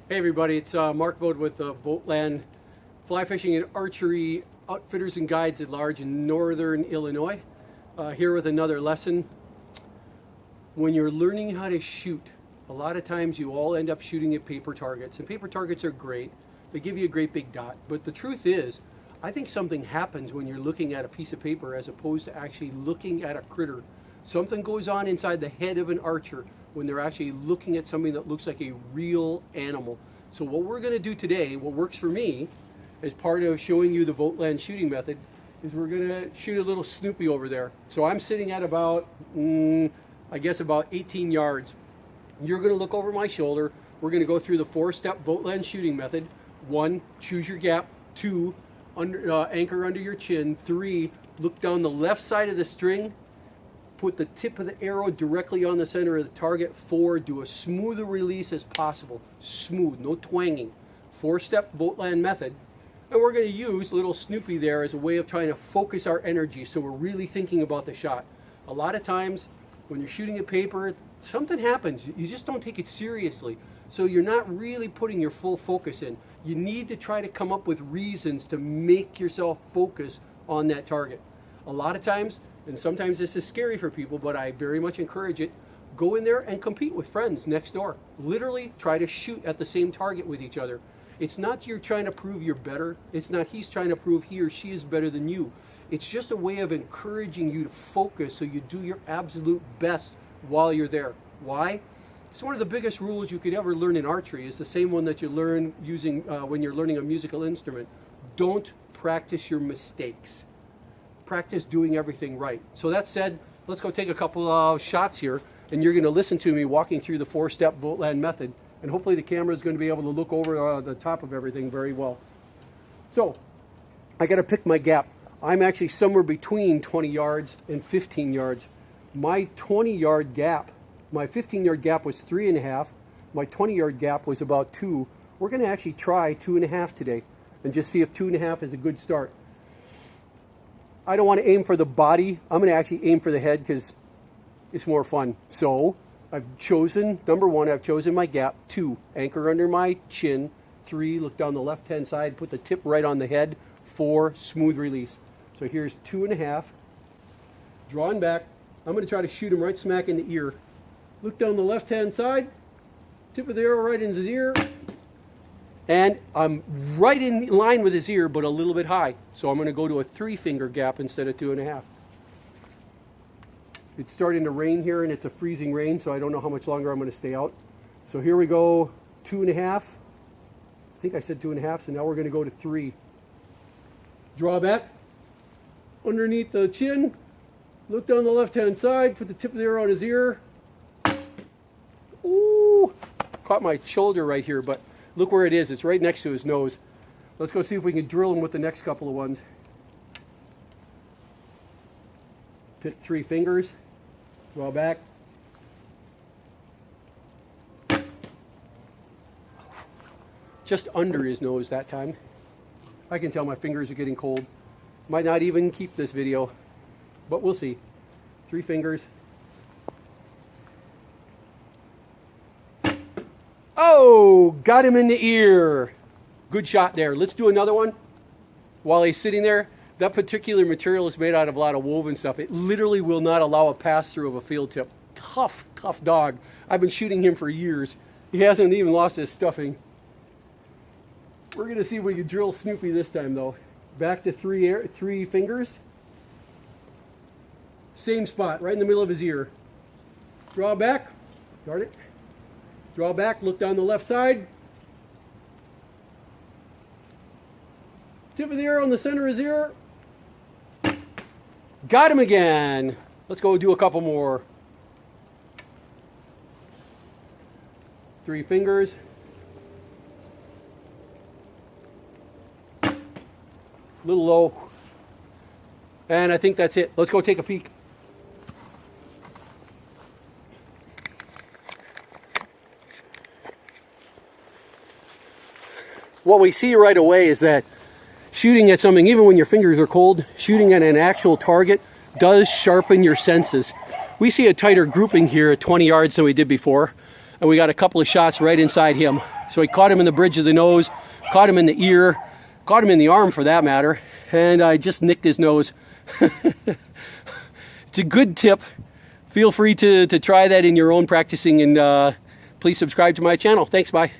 Hey everybody, it's Mark Vogt with VOGTLAND Fly Fishing and Archery Outfitters and Guides at Large in Northern Illinois. Here with another lesson. When you're learning how to shoot, a lot of times you all end up shooting at paper targets. And paper targets are great. They give you a great big dot. But the truth is, I think something happens when you're looking at a piece of paper as opposed to actually looking at a critter. Something goes on inside the head of an archer when they're actually looking at something that looks like a real animal. So what we're going to do today, what works for me, as part of showing you the VOGTLAND shooting method, is we're going to shoot a little Snoopy over there. So I'm sitting at about, I guess about 18 yards. You're going to look over my shoulder. We're going to go through the 4-step VOGTLAND shooting method. 1, choose your gap. 2, anchor under your chin. 3, look down the left side of the string. Put the tip of the arrow directly on the center of the target. 4, do a smoother release as possible. Smooth, no twanging. 4-step VOGTLAND method. And we're going to use little Snoopy there as a way of trying to focus our energy so we're really thinking about the shot. A lot of times when you're shooting at paper, something happens. You just don't take it seriously. So you're not really putting your full focus in. You need to try to come up with reasons to make yourself focus on that target. A lot of times, and sometimes this is scary for people, but I very much encourage it, go in there and compete with friends next door. Literally try to shoot at the same target with each other. It's not you're trying to prove you're better. It's not he's trying to prove he or she is better than you. It's just a way of encouraging you to focus so you do your absolute best while you're there. Why? It's one of the biggest rules you could ever learn in archery. It's the same one that you learn using when you're learning a musical instrument. Don't practice your mistakes. Practice doing everything right. So that said, let's go take a couple of shots here, and you're going to listen to me walking through the 4-step VOGTLAND method, and hopefully the camera is going to be able to look over the top of everything very well. So I got to pick my gap. I'm actually somewhere between 20 yards and 15 yards. My 20-yard gap, my 15-yard gap was 3.5. My 20-yard gap was about 2. We're going to actually try 2.5 today and just see if 2.5 is a good start. I don't want to aim for the body. I'm going to actually aim for the head because it's more fun. So I've chosen, number 1, I've chosen my gap. 2, anchor under my chin. 3, look down the left-hand side, put the tip right on the head. 4, smooth release. So here's 2.5. Drawing back. I'm going to try to shoot him right smack in the ear. Look down the left-hand side. Tip of the arrow right in his ear. And I'm right in line with his ear, but a little bit high. So I'm going to go to a 3-finger gap instead of 2.5. It's starting to rain here, and it's a freezing rain, so I don't know how much longer I'm going to stay out. So here we go, 2.5. I think I said 2.5, so now we're going to go to 3. Draw back. Underneath the chin. Look down the left-hand side. Put the tip of the arrow on his ear. Ooh! Caught my shoulder right here, but look where it is. It's right next to his nose. Let's go see if we can drill him with the next couple of ones. Pick 3 fingers. Draw back. Just under his nose that time. I can tell my fingers are getting cold. Might not even keep this video, but we'll see. 3 fingers. Oh, got him in the ear. Good shot there. Let's do another one while he's sitting there. That particular material is made out of a lot of woven stuff. It literally will not allow a pass-through of a field tip. Tough dog. I've been shooting him for years. He hasn't even lost his stuffing. We're going to see if we can drill Snoopy this time, though. Back to 3 fingers. Same spot, right in the middle of his ear. Draw back. Darn it. Draw back, look down the left side. Tip of the arrow in the center of his ear. Got him again. Let's go do a couple more. 3 fingers. A little low. And I think that's it. Let's go take a peek. What we see right away is that shooting at something, even when your fingers are cold, shooting at an actual target does sharpen your senses. We see a tighter grouping here at 20 yards than we did before, and we got a couple of shots right inside him. So I caught him in the bridge of the nose, caught him in the ear, caught him in the arm for that matter, and I just nicked his nose. It's a good tip. Feel free to try that in your own practicing, and please subscribe to my channel. Thanks, bye.